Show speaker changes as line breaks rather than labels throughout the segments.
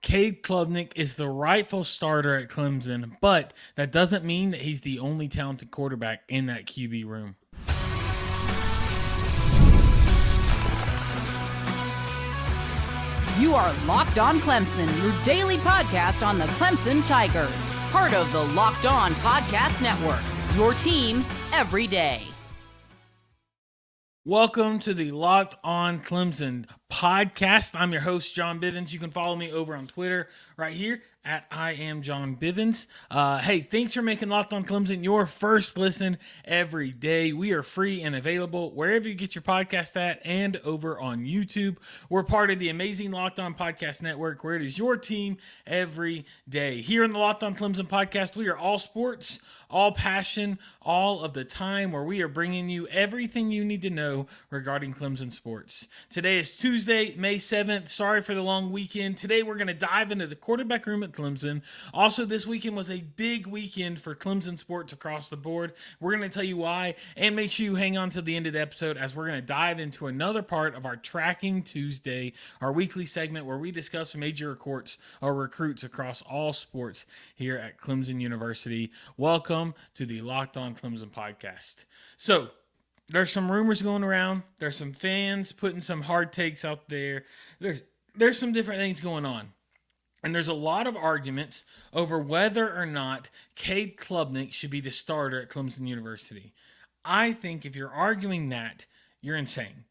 Cade Klubnik is the rightful starter at Clemson, but that doesn't mean that he's the only talented quarterback in that QB room.
You are Locked On Clemson, your daily podcast on the Clemson Tigers. Part of the Locked On Podcast Network, your team every day.
Welcome to the Locked On Clemson podcast. I'm your host, John Bivens. You can follow me over on Twitter right here at I am John Bivens. Hey, thanks for making Locked On Clemson your first listen every day. We are free and available wherever you get your podcast at and over on YouTube. We're part of the amazing Locked On Podcast Network, where it is your team every day. Here in the Locked On Clemson podcast, we are all sports, all passion, all of the time, where we are bringing you everything you need to know regarding Clemson sports. Today is Tuesday, May 7th. Sorry for the long weekend. Today we're going to dive into the quarterback room at Clemson. Also, this weekend was a big weekend for Clemson sports across the board. We're going to tell you why, and make sure you hang on to the end of the episode, as we're going to dive into another part of our Tracking Tuesday, our weekly segment where we discuss major recruits across all sports here at Clemson University. Welcome to the Locked On Clemson podcast. So, there's some rumors going around. There's some fans putting some hard takes out there. There's some different things going on. And there's a lot of arguments over whether or not Cade Klubnik should be the starter at Clemson University. I think if you're arguing that, you're insane.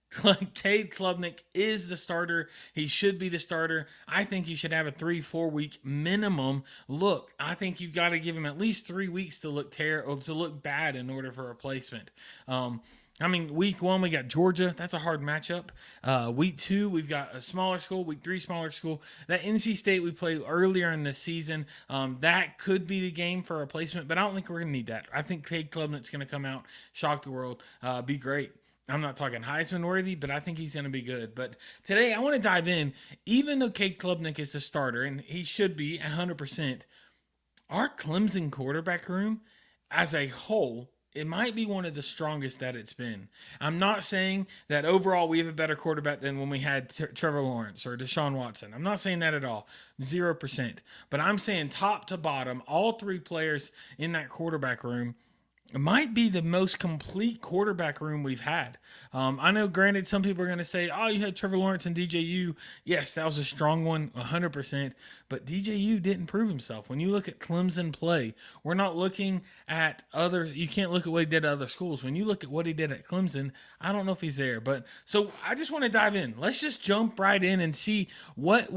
Cade Klubnik is the starter. He should be the starter. I think he should have a 3-4 week minimum look. I think you've got to give him at least 3 weeks to look bad in order for a replacement. Week 1, we got Georgia. That's a hard matchup. Week 2, we've got a smaller school. Week 3, smaller school. That NC State we played earlier in the season, that could be the game for a replacement, but I don't think we're going to need that. I think Cade Klubnik's going to come out, shock the world, be great. I'm not talking Heisman worthy, but I think he's going to be good. But today I want to dive in. Even though Cade Klubnik is the starter, and he should be 100%, our Clemson quarterback room as a whole, it might be one of the strongest that it's been. I'm not saying that overall we have a better quarterback than when we had Trevor Lawrence or Deshaun Watson. I'm not saying that at all. 0%. But I'm saying top to bottom, all three players in that quarterback room, it might be the most complete quarterback room we've had. I know, granted, some people are going to say, oh, you had Trevor Lawrence and DJU. Yes, that was a strong one, 100%. But DJU didn't prove himself. When you look at Clemson play, we're not looking at you can't look at what he did at other schools. When you look at what he did at Clemson, I don't know if he's there. But so I just want to dive in. Let's just jump right in and see what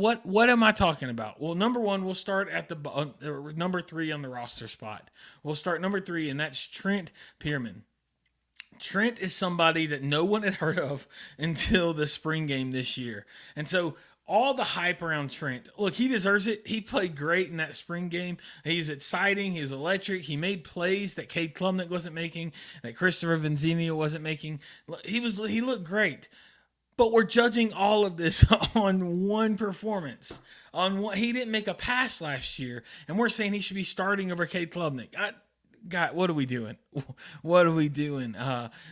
am I talking about? Well, number one, we'll start at the number 3 on the roster spot. We'll start number 3, and that's Trent Pierman. Trent is somebody that no one had heard of until the spring game this year. And so all the hype around Trent, look, he deserves it. He played great in that spring game. He was exciting. He was electric. He made plays that Cade Klubnik wasn't making, that Christopher Vinzini wasn't making. He looked great. But we're judging all of this on one performance. He didn't make a pass last year, and we're saying he should be starting over Cade Klubnik. God, what are we doing? What are we doing?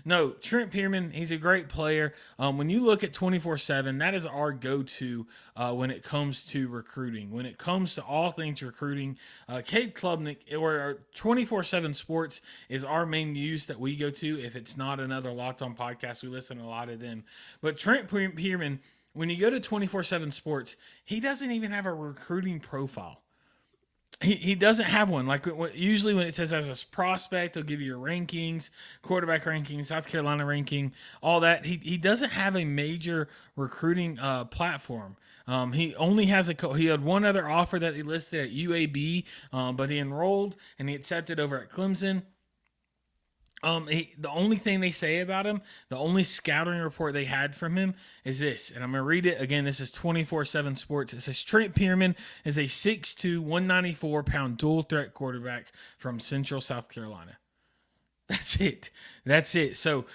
No, Trent Pierman, he's a great player. When you look at 24/7, that is our go-to when it comes to recruiting. When it comes to all things recruiting, Cade Klubnik, or 24/7 Sports, is our main use that we go to. If it's not another Locked On podcast, we listen to a lot of them. But Trent Pierman, when you go to 24/7 Sports, he doesn't even have a recruiting profile. He doesn't have one. Like usually when it says as a prospect, they'll give you your rankings, quarterback ranking, South Carolina ranking, all that. He doesn't have a major recruiting platform. He only has he had one other offer that he listed at UAB, but he enrolled and he accepted over at Clemson. The only thing they say about him, the only scouting report they had from him is this, and I'm going to read it again. This is 24/7 Sports. It says Trent Pierman is a 6'2", 194-pound dual threat quarterback from Central South Carolina. That's it. So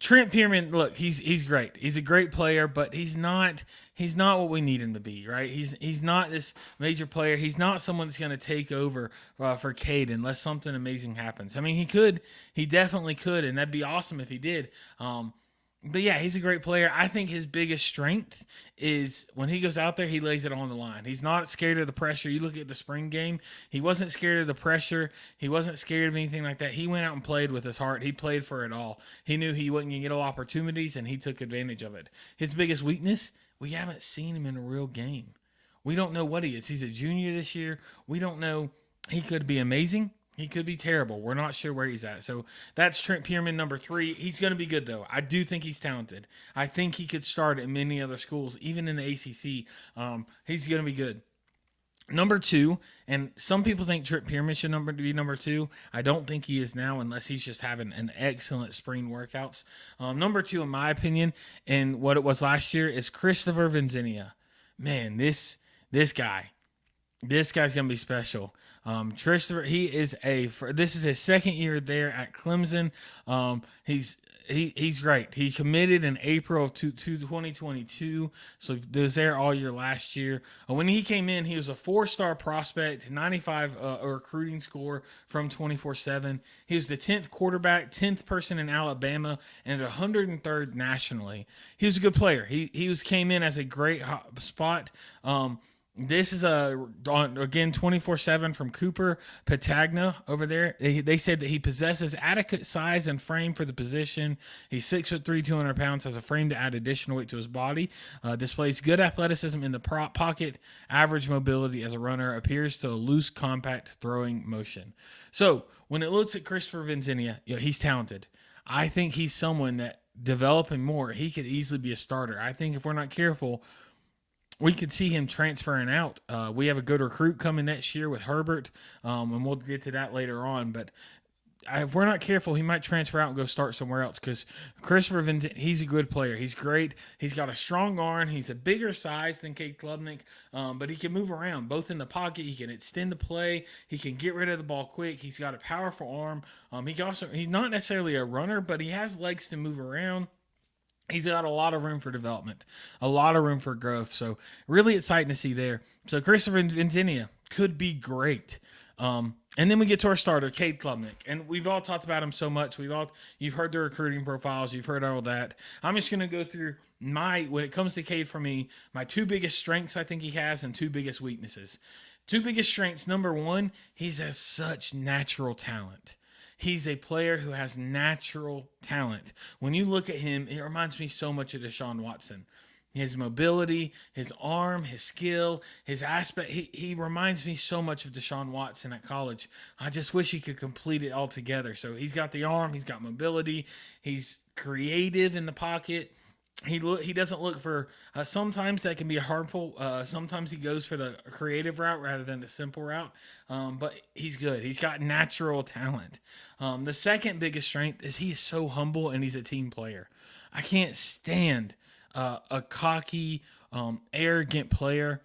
Trent Pierman, look, he's great. He's a great player, but he's not what we need him to be, right? He's not this major player. He's not someone that's going to take over for Cade unless something amazing happens. I mean, he definitely could, and that'd be awesome if he did. But yeah, he's a great player. I think his biggest strength is when he goes out there, he lays it on the line. He's not scared of the pressure. You look at the spring game, he wasn't scared of the pressure. He wasn't scared of anything like that. He went out and played with his heart. He played for it all. He knew he wasn't going to get all opportunities, and he took advantage of it. His biggest weakness, we haven't seen him in a real game. We don't know what he is. He's a junior this year. We don't know. He could be amazing. He could be terrible. We're not sure where he's at. So that's Trent Pierman, number 3. He's going to be good, though. I do think he's talented. I think he could start at many other schools, even in the ACC. He's going to be good. Number 2, and some people think Trent Pierman should be number 2. I don't think he is now, unless he's just having an excellent spring workouts. Number 2, in my opinion, and what it was last year, is Christopher Vinzenia. Man, this guy's going to be special. Christopher, this is his second year there at Clemson. He's great. He committed in April of 2022, so he was there all year last year. When he came in, he was a 4-star prospect, 95 recruiting score from 24/7. He was the 10th quarterback, 10th person in Alabama, and 103rd nationally. He was a good player. He came in as a great spot. This is again 24/7 from Cooper Patagna over there. They said that he possesses adequate size and frame for the position. He's 6'3", 200 pounds, has a frame to add additional weight to his body. Displays good athleticism in the pocket, average mobility as a runner, appears to a loose, compact throwing motion. So when it looks at Christopher Vinzenia, he's talented. I think he's someone that developing more, he could easily be a starter. I think if we're not careful, we could see him transferring out. We have a good recruit coming next year with Herbert, and we'll get to that later on. But if we're not careful, he might transfer out and go start somewhere else because Christopher Vincent, he's a good player. He's great. He's got a strong arm. He's a bigger size than Cade Klubnik, but he can move around, both in the pocket. He can extend the play. He can get rid of the ball quick. He's got a powerful arm. He's not necessarily a runner, but he has legs to move around. He's got a lot of room for development, a lot of room for growth. So really exciting to see there. So Christopher Vinzenia could be great. And then we get to our starter, Cade Klubnik. And we've all talked about him so much. You've heard the recruiting profiles. You've heard all that. I'm just going to go through when it comes to Cade for me, my 2 biggest strengths I think he has and 2 biggest weaknesses. 2 biggest strengths. Number 1, he has such natural talent. He's a player who has natural talent. When you look at him, it reminds me so much of Deshaun Watson. His mobility, his arm, his skill, his aspect. He reminds me so much of Deshaun Watson at college. I just wish he could complete it all together. So he's got the arm, he's got mobility, he's creative in the pocket. He doesn't look for sometimes that can be harmful. Sometimes he goes for the creative route rather than the simple route. But he's good. He's got natural talent. The second biggest strength is he is so humble and he's a team player. I can't stand a cocky, arrogant player.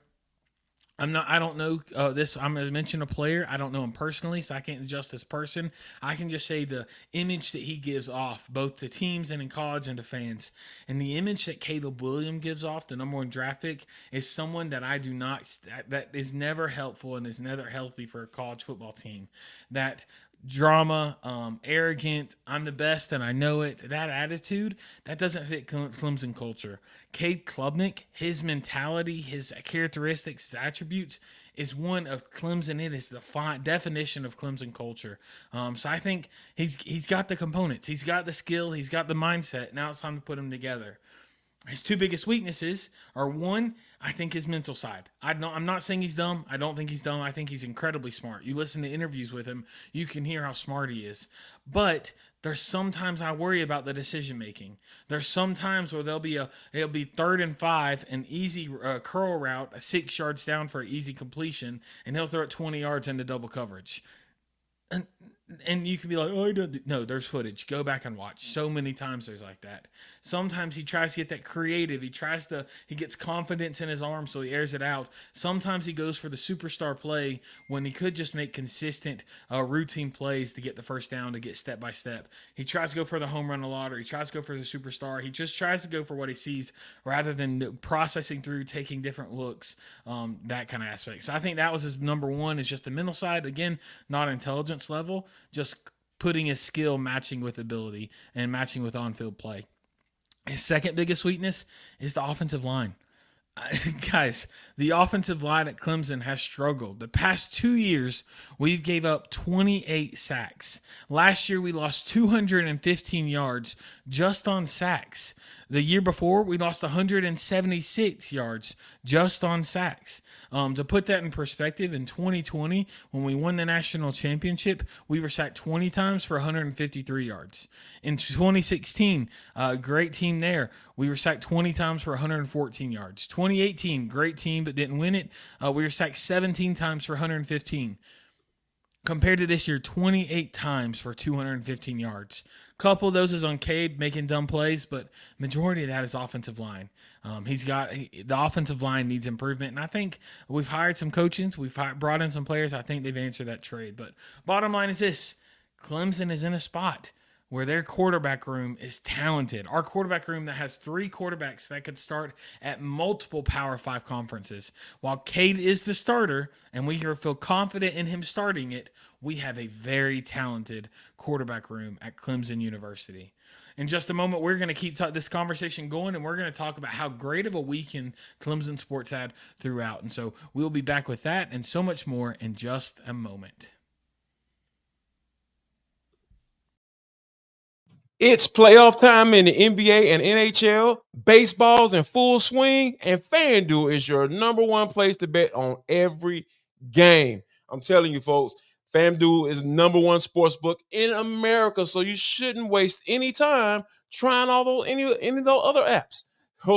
I don't know this. I'm going to mention a player. I don't know him personally, so I can't judge this person. I can just say the image that he gives off, both to teams and in college and to fans. And the image that Caleb Williams gives off, the number 1 draft pick, is someone that that is never helpful and is never healthy for a college football team. That drama, arrogant, I'm the best and I know it, that attitude, that doesn't fit Clemson culture. Cade Klubnik, his mentality, his characteristics, his attributes is one of Clemson. It is the definition of Clemson culture. So I think he's got the components. He's got the skill. He's got the mindset. Now it's time to put them together. His 2 biggest weaknesses are, 1, I think his mental side. I'm not saying he's dumb. I don't think he's dumb. I think he's incredibly smart. You listen to interviews with him, you can hear how smart he is. But there's sometimes I worry about the decision making. There's some times where it'll be 3rd and 5, an easy curl route, 6 yards down for an easy completion, and he'll throw it 20 yards into double coverage. And you can be like, oh, he doesn't. No, there's footage. Go back and watch. So many times there's like that. Sometimes he tries to get that creative. He gets confidence in his arm, so he airs it out. Sometimes he goes for the superstar play when he could just make consistent routine plays to get the first down, to get step by step. He tries to go for the home run a lot, or he tries to go for the superstar. He just tries to go for what he sees rather than processing through, taking different looks, that kind of aspect. So I think that was his number 1, is just the mental side. Again, not intelligence level, just putting his skill matching with ability and matching with on-field play. His second biggest weakness is the offensive line. Guys, the offensive line at Clemson has struggled. The past 2 years, we've gave up 28 sacks. Last year, we lost 215 yards just on sacks. The year before, we lost 176 yards just on sacks. To put that in perspective, in 2020, when we won the national championship, we were sacked 20 times for 153 yards. In 2016, great team there. We were sacked 20 times for 114 yards. 2018, great team but didn't win it. We were sacked 17 times for 115. Compared to this year, 28 times for 215 yards. Couple of those is on Cade making dumb plays, but majority of that is offensive line. The offensive line needs improvement, and I think we've hired some coaches, we've brought in some players. I think they've answered that trade. But bottom line is this: Clemson is in a spot where their quarterback room is talented. Our quarterback room that has 3 quarterbacks that could start at multiple Power 5 conferences. While Cade is the starter, and we feel confident in him starting it, we have a very talented quarterback room at Clemson University. In just a moment, we're going to keep this conversation going, and we're going to talk about how great of a weekend Clemson sports had throughout. And so we'll be back with that and so much more in just a moment.
It's playoff time in the NBA and NHL. Baseball's in full swing, and FanDuel is your number one place to bet on every game. I'm telling you, folks, FanDuel is the number one sportsbook in America, so you shouldn't waste any time trying any of those other apps.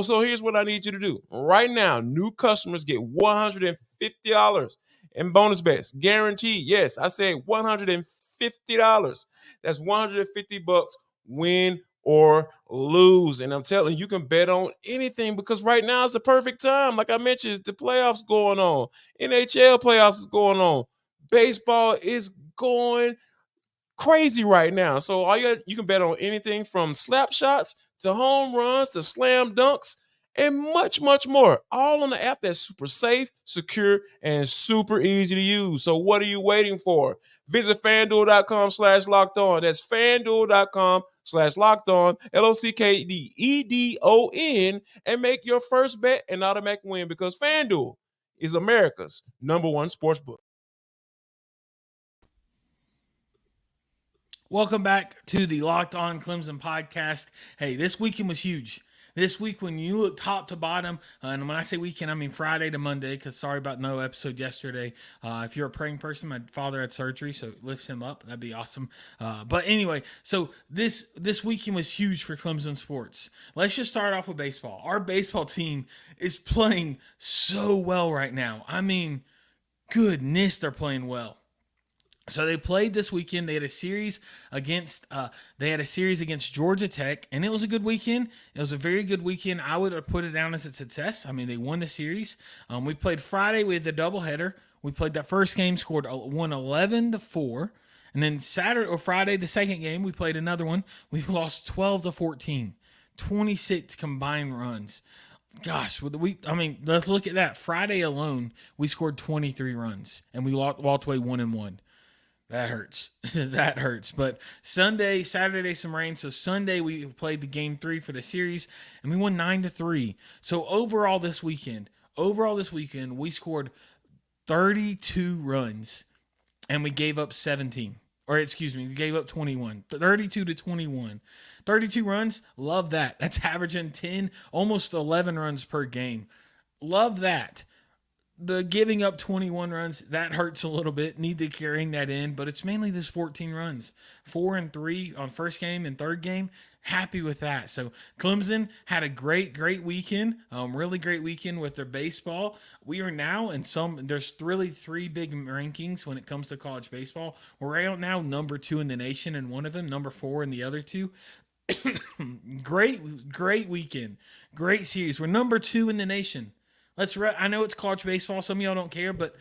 So here's what I need you to do. Right now, new customers get $150 in bonus bets. Guaranteed. Yes, I said $150. That's $150 win or lose. And I'm telling you, you can bet on anything because right now is the perfect time. Like I mentioned, the playoffs going on. NHL playoffs is going on. Baseball is going crazy right now. So you can bet on anything from slap shots to home runs to slam dunks and much, much more. All on the app that's super safe, secure, and super easy to use. So what are you waiting for? Visit FanDuel.com/locked-on. That's FanDuel.com/locked-on, LOCKEDON, and make your first bet an automatic win because FanDuel is America's number one sportsbook.
Welcome back to the Locked On Clemson podcast. Hey, this weekend was huge. This week, when you look top to bottom, and when I say weekend, I mean Friday to Monday, because sorry about no episode yesterday. If you're a praying person, my father had surgery, so lift him up. That'd be awesome. But anyway, so this weekend was huge for Clemson sports. Let's just start off with baseball. Our baseball team is playing so well right now. I mean, goodness, they're playing well. So they played this weekend. They had a series against Georgia Tech, and it was a good weekend. It was a very good weekend. I would have put it down as a success. I mean, they won the series. We played Friday. We had the doubleheader. We played that first game, won 11-4, and then Friday, the second game, we played another one. We lost 12-14, 26 combined runs. Gosh, let's look at that. Friday alone, we scored 23 runs, and we walked away 1-1. That hurts. That hurts. But Saturday, some rain. So Sunday, we played the game 3 for the series, and we won 9-3. So overall this weekend, we scored 32 runs, and we gave up 17. We gave up 21. 32-21. 32 runs, love that. That's averaging 10, almost 11 runs per game. Love that. The giving up 21 runs, that hurts a little bit. Need to carrying that in, but it's mainly this 14 runs. 4-3 on first game and third game. Happy with that. So Clemson had a great weekend. Really great weekend with their baseball. We are now there's really 3 big rankings when it comes to college baseball. We're right now number 2 in the nation in one of them, number 4 in the other 2. Great weekend. Great series. We're number 2 in the nation. I know it's college baseball. Some of y'all don't care, but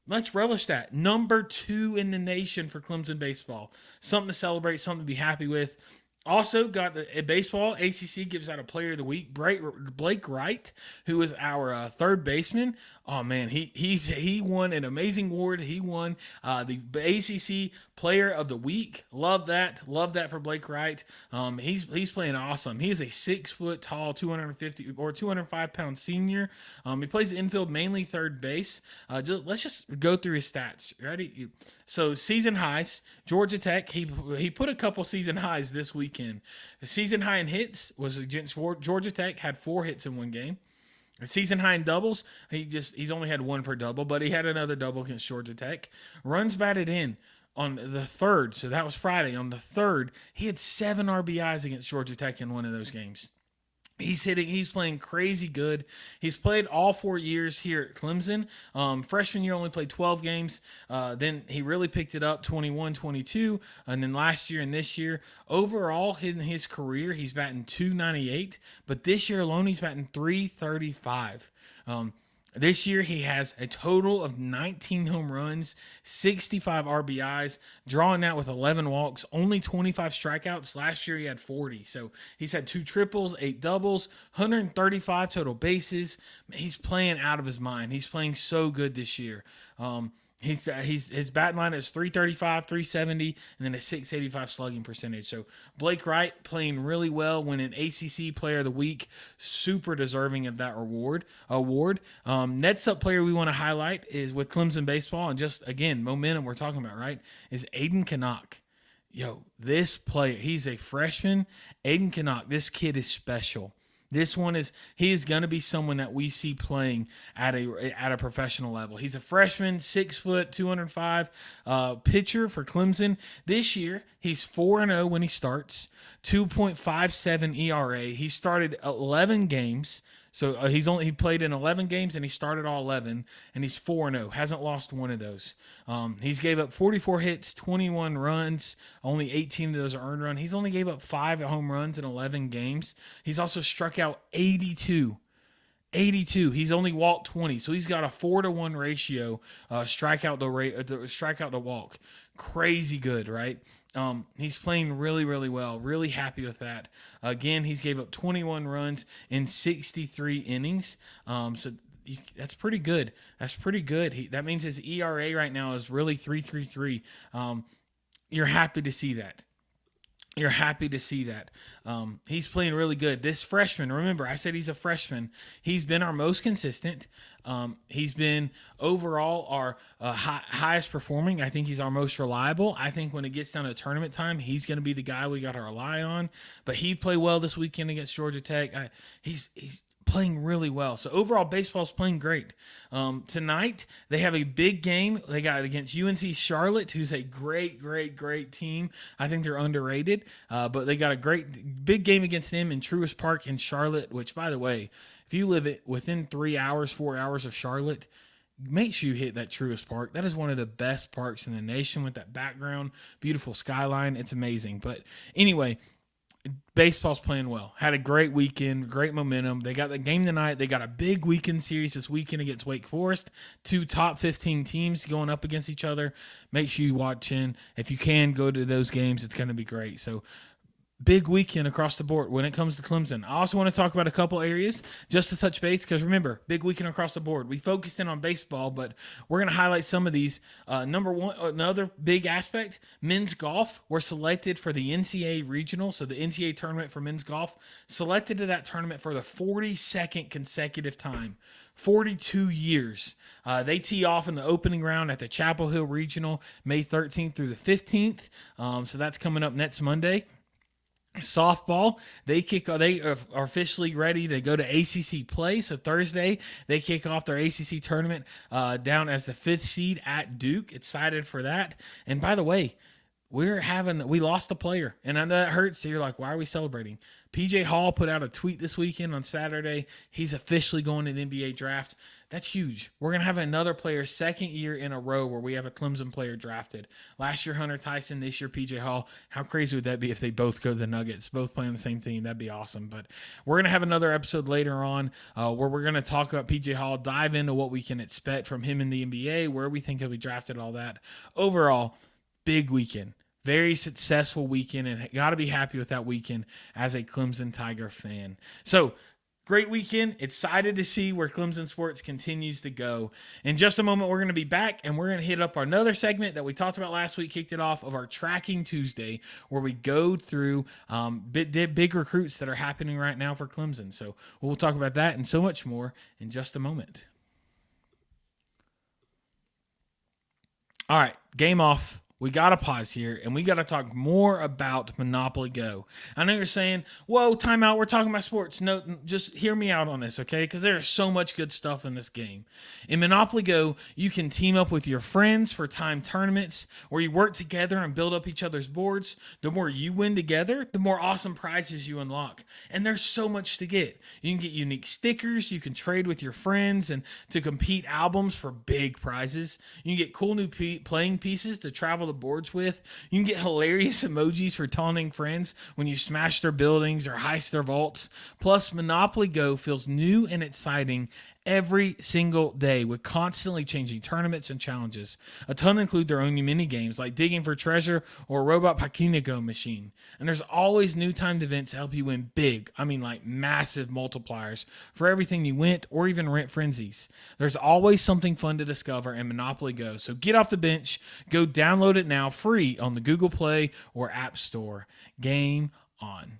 let's relish that. Number 2 in the nation for Clemson baseball. Something to celebrate, something to be happy with. Also got a baseball. ACC gives out a player of the week. Blake Wright, who is our third baseman. Oh man, he won an amazing award. He won the ACC Player of the week. Love that. Love that for Blake Wright. He's playing awesome. He is a 6 foot tall, 250 or 205 pound senior. He plays the infield, mainly third base. Let's just go through his stats. Ready? So season highs, Georgia Tech. He put a couple season highs this weekend. The season high in hits was against Georgia Tech. Had 4 hits in one game. The season high in doubles, he's only had 1 per double, but he had another double against Georgia Tech. Runs batted in on the 3rd, so that was Friday. On the 3rd, he had 7 RBIs against Georgia Tech in one of those games. He's playing crazy good. He's played all 4 years here at Clemson. Freshman year only played 12 games. Then he really picked it up 21, 22. And then last year and this year, overall in his career, he's batting 298. But this year alone, he's batting 335. This year, he has a total of 19 home runs, 65 RBIs, drawing that with 11 walks, only 25 strikeouts. Last year, he had 40. So he's had 2 triples, 8 doubles, 135 total bases. He's playing out of his mind. He's playing so good this year. His batting line is 335, 370, and then a 685 slugging percentage. So Blake Wright playing really well, winning ACC Player of the Week, super deserving of that award. Next up player we want to highlight is with Clemson baseball, and just again momentum we're talking about, right? Is Aiden Canuck. Yo, this player, he's a freshman. Aiden Canuck, this kid is special. He is going to be someone that we see playing at a professional level. He's a freshman, 6 foot, 205 pitcher for Clemson. This year, he's 4-0 when he starts, 2.57 ERA. He started 11 games. So he played in 11 games and he started all 11, and he's 4-0. Hasn't lost one of those. He's gave up 44 hits, 21 runs. Only 18 of those are earned run. He's only gave up 5 home runs in 11 games. He's also struck out 82. He's only walked 20, so he's got a 4-to-1 ratio. Strikeout to walk. Crazy good, right? He's playing really, really well. Really happy with that. Again, he's gave up 21 runs in 63 innings. That's pretty good. That means his ERA right now is really 3.33. You're happy to see that. He's playing really good. This freshman, remember, I said he's a freshman. He's been our most consistent. He's been overall our highest performing. I think he's our most reliable. I think when it gets down to tournament time, he's going to be the guy we got to rely on. But he played well this weekend against Georgia Tech. He's playing really well. So overall, baseball's playing great. Tonight, they have a big game. They got against UNC Charlotte, who's a great team. I think they're underrated, but they got a great big game against them in Truist Park in Charlotte, which, by the way, if you live within 4 hours of Charlotte, make sure you hit that Truist Park. That is one of the best parks in the nation with that background, beautiful skyline. It's amazing. But anyway, baseball's playing well. Had a great weekend, great momentum. They got the game tonight. They got a big weekend series this weekend against Wake Forest. 2 top 15 teams going up against each other. Make sure you watch in. If you can, go to those games. It's going to be great. So big weekend across the board when it comes to Clemson. I also want to talk about a couple areas just to touch base, because remember, big weekend across the board. We focused in on baseball, but we're going to highlight some of these. Number one, another big aspect, men's golf. We're selected for the NCAA regional, so the NCAA tournament for men's golf. Selected to that tournament for the 42nd consecutive time. 42 years. They tee off in the opening round at the Chapel Hill Regional, May 13th through the 15th. So that's coming up next Monday. Softball, they are officially ready to go to ACC play. So Thursday, they kick off their ACC tournament down as the 5th seed at Duke. Excited for that. And by the way, we lost a player, and I know that hurts. So you're like, why are we celebrating? PJ Hall put out a tweet this weekend on Saturday. He's officially going to the NBA draft. That's huge. We're going to have another player, 2nd year in a row, where we have a Clemson player drafted. Last year, Hunter Tyson. This year, PJ Hall. How crazy would that be if they both go to the Nuggets, both play on the same team? That'd be awesome. But we're going to have another episode later on where we're going to talk about PJ Hall, dive into what we can expect from him in the NBA, where we think he'll be drafted, all that. Overall, big weekend. Very successful weekend, and got to be happy with that weekend as a Clemson Tiger fan. So, great weekend. Excited to see where Clemson sports continues to go. In just a moment, we're going to be back, and we're going to hit up another segment that we talked about last week, kicked it off, of our Tracking Tuesday, where we go through big recruits that are happening right now for Clemson. So we'll talk about that and so much more in just a moment. All right, game off. We got to pause here, and we got to talk more about Monopoly Go. I know you're saying, whoa, time out, we're talking about sports. No, just hear me out on this, okay? Because there is so much good stuff in this game. In Monopoly Go, you can team up with your friends for timed tournaments where you work together and build up each other's boards. The more you win together, the more awesome prizes you unlock. And there's so much to get. You can get unique stickers. You can trade with your friends and to compete albums for big prizes. You can get cool new playing pieces to travel the boards with. You can get hilarious emojis for taunting friends when you smash their buildings or heist their vaults. Plus, Monopoly Go feels new and exciting every single day with constantly changing tournaments and challenges. A ton include their own mini games like digging for treasure or a robot Paquinigo machine. And there's always new timed events to help you win big, like massive multipliers for everything you win or even rent frenzies. There's always something fun to discover in Monopoly Go. So get off the bench, go download it now free on the Google Play or App Store. Game on.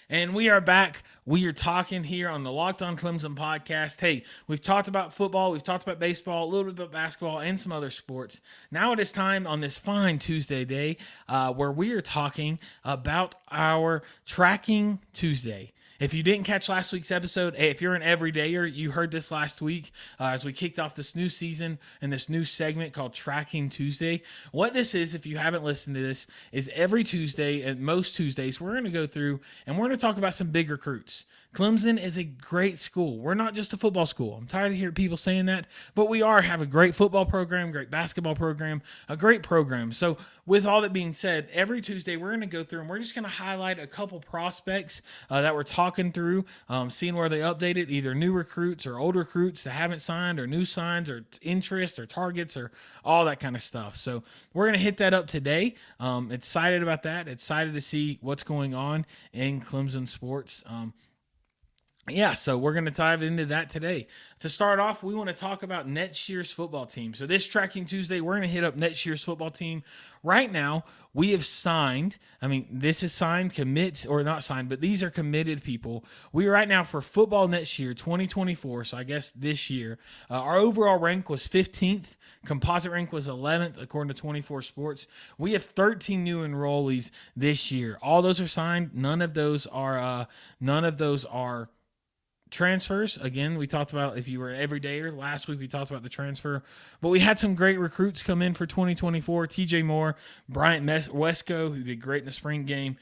And we are back. We are talking here on the Locked On Clemson podcast. Hey, we've talked about football, we've talked about baseball, a little bit about basketball, and some other sports. Now it is time on this fine Tuesday day where we are talking about our Tracking Tuesday. If you didn't catch last week's episode, hey, if you're an everydayer, you heard this last week as we kicked off this new season and this new segment called Tracking Tuesday. What this is, if you haven't listened to this, is every Tuesday and most Tuesdays, we're going to go through and we're going to talk about some big recruits. Clemson is a great school. We're not just a football school. I'm tired of hearing people saying that, but we have a great football program, great basketball program, a great program. So with all that being said, every Tuesday we're going to go through and we're just going to highlight a couple prospects that we're talking through, seeing where they updated, either new recruits or old recruits that haven't signed or new signs or interest or targets or all that kind of stuff. So we're going to hit that up today. Excited about that. Excited to see what's going on in Clemson sports. So we're going to dive into that today. To start off, we want to talk about next year's football team. So this Tracking Tuesday, we're going to hit up next year's football team. Right now, we have signed, this is signed, commits, or not signed, but these are committed people. We are right now for football next year, 2024, so I guess this year. Our overall rank was 15th. Composite rank was 11th, according to 24 Sports. We have 13 new enrollees this year. All those are signed. None of those are transfers. Again, we talked about if you were an everydayer. Last week we talked about the transfer. But we had some great recruits come in for 2024. TJ Moore, Bryant Wesco, who did great in the spring game.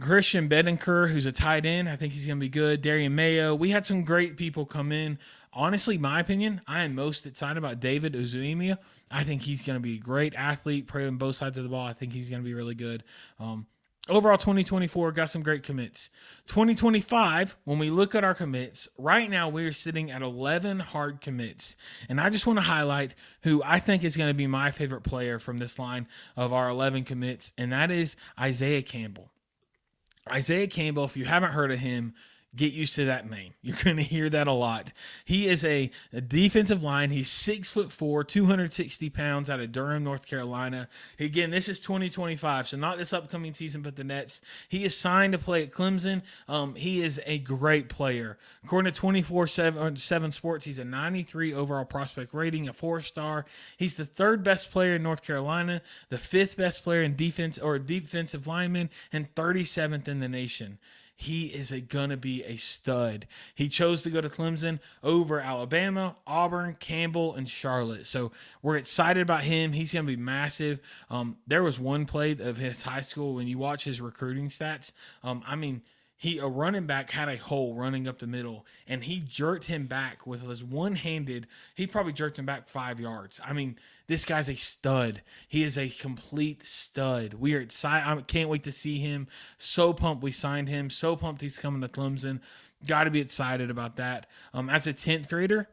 Christian Bedenker, who's a tight end. I think he's going to be good. Darian Mayo. We had some great people come in. Honestly, my opinion, I am most excited about David Uzuemia. I think he's going to be a great athlete, playing both sides of the ball. I think he's going to be really good. Overall, 2024 got some great commits. 2025, when we look at our commits, right now we're sitting at 11 hard commits. And I just want to highlight who I think is going to be my favorite player from this line of our 11 commits, and that is Isaiah Campbell. Isaiah Campbell, if you haven't heard of him, get used to that name. You're going to hear that a lot. He is a defensive line. He's 6'4", 260 pounds out of Durham, North Carolina. Again, this is 2025, so not this upcoming season, but the next. He is signed to play at Clemson. He is a great player. According to 24/7 Sports, he's a 93 overall prospect rating, a 4-star. He's the third best player in North Carolina, the fifth best player in defense or defensive lineman, and 37th in the nation. He is going to be a stud. He chose to go to Clemson over Alabama, Auburn, Campbell, and Charlotte. So we're excited about him. He's going to be massive. There was one play of his high school when you watch his recruiting stats. A running back had a hole running up the middle, and he jerked him back with his one-handed. He probably jerked him back 5 yards. This guy's a stud. He is a complete stud. We are excited. I can't wait to see him. So pumped we signed him. So pumped he's coming to Clemson. Got to be excited about that. As a 10th grader,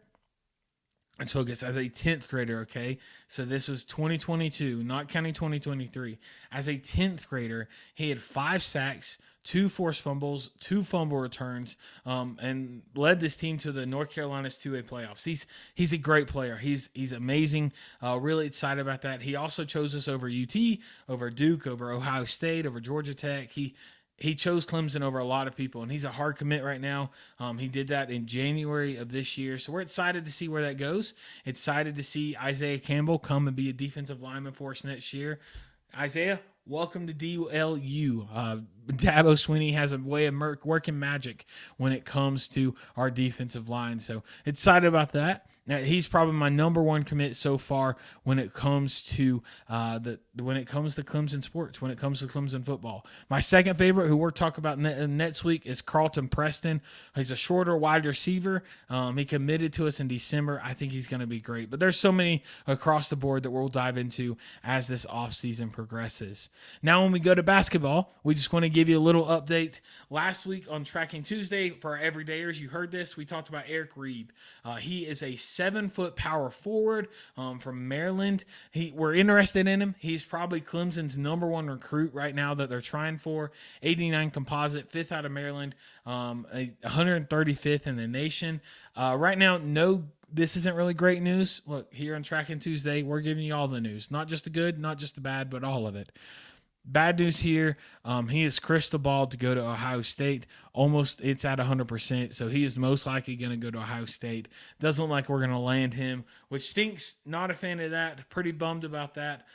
And so I guess as a 10th grader, okay, so this was 2022, not counting 2023. As a 10th grader, he had 5 sacks, 2 forced fumbles, 2 fumble returns, and led this team to the North Carolina's 2A playoffs. He's a great player. He's amazing. Really excited about that. He also chose us over UT, over Duke, over Ohio State, over Georgia Tech. He chose Clemson over a lot of people, and he's a hard commit right now. He did that in January of this year, so we're excited to see where that goes. Excited to see Isaiah Campbell come and be a defensive lineman for us next year. Isaiah, welcome to DLU. Dabo Swinney has a way of working magic when it comes to our defensive line, so excited about that. Now, he's probably my number one commit so far when it comes to Clemson sports, when it comes to Clemson football. My second favorite, who we'll talk about next week, is Carlton Preston. He's a shorter wide receiver. He committed to us in December. I think he's going to be great. But there's so many across the board that we'll dive into as this offseason progresses. Now, when we go to basketball, we just want to give you a little update. Last week on Tracking Tuesday, for our everydayers, you heard this. We talked about Eric Reed. He is a 7-foot power forward from Maryland. We're interested in him. He's probably Clemson's number one recruit right now that they're trying for. 89 composite, 5th out of Maryland, 135th in the nation. Right now, this isn't really great news. Look, here on Tracking Tuesday, we're giving you all the news. Not just the good, not just the bad, but all of it. Bad news here, he is crystal ball to go to Ohio State. It's at 100%, so he is most likely going to go to Ohio State. Doesn't look like we're going to land him, which stinks. Not a fan of that. Pretty bummed about that.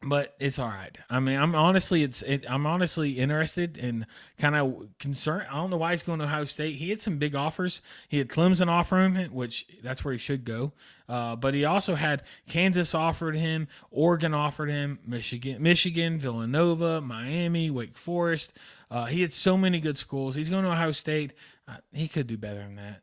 But it's all right. I mean, I'm honestly interested and kind of concerned. I don't know why he's going to Ohio State. He had some big offers. He had Clemson offer him, which that's where he should go. But he also had Kansas offered him, Oregon offered him, Michigan, Villanova, Miami, Wake Forest. He had so many good schools. He's going to Ohio State. He could do better than that.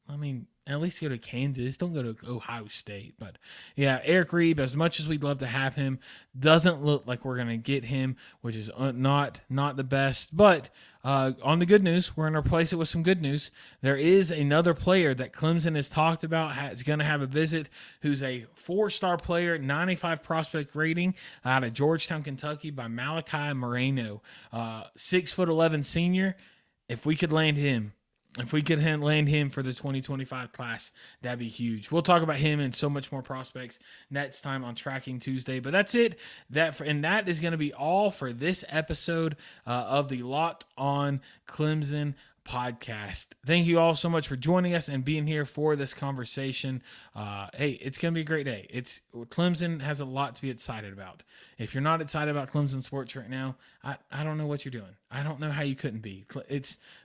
I mean, at least go to Kansas. Don't go to Ohio State. But, yeah, Eric Reed, as much as we'd love to have him, doesn't look like we're going to get him, which is not the best. But on the good news, we're going to replace it with some good news. There is another player that Clemson has talked about is going to have a visit who's a 4-star player, 95 prospect rating out of Georgetown, Kentucky by Malachi Moreno. 6'11" senior. If we could land him for the 2025 class, that'd be huge. We'll talk about him and so much more prospects next time on Tracking Tuesday. But that's it. That is going to be all for this episode of the Locked On Clemson podcast. Thank you all so much for joining us and being here for this conversation. Hey, it's going to be a great day. Clemson has a lot to be excited about. If you're not excited about Clemson sports right now, I don't know what you're doing. I don't know how you couldn't be.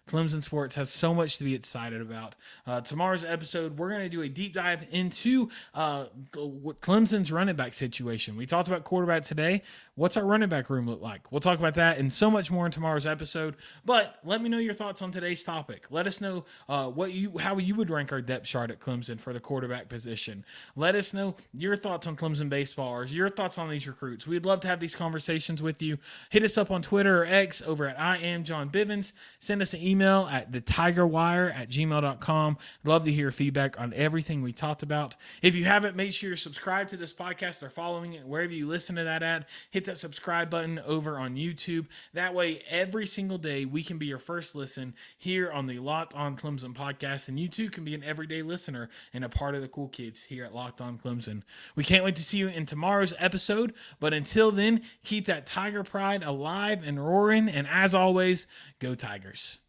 Clemson sports has so much to be excited about. Tomorrow's episode, we're going to do a deep dive into Clemson's running back situation. We talked about quarterback today. What's our running back room look like? We'll talk about that and so much more in tomorrow's episode. But let me know your thoughts on today's topic. Let us know how you would rank our depth chart at Clemson for the quarterback position. Let us know your thoughts on Clemson baseball or your thoughts on these recruits. We'd love to have these conversations with you. Hit us up on Twitter or X over at I am John Bivens. Send us an email at thetigerwire@gmail.com. Love to hear feedback on everything we talked about. If you haven't, make sure you're subscribed to this podcast or following it wherever you listen to that at. Hit that subscribe button over on YouTube. That way, every single day, we can be your first listen here on the Locked On Clemson podcast, and you too can be an everyday listener and a part of the cool kids here at Locked On Clemson. We can't wait to see you in tomorrow's episode, but until then, keep that Tiger pride alive and roaring, and as always, go Tigers.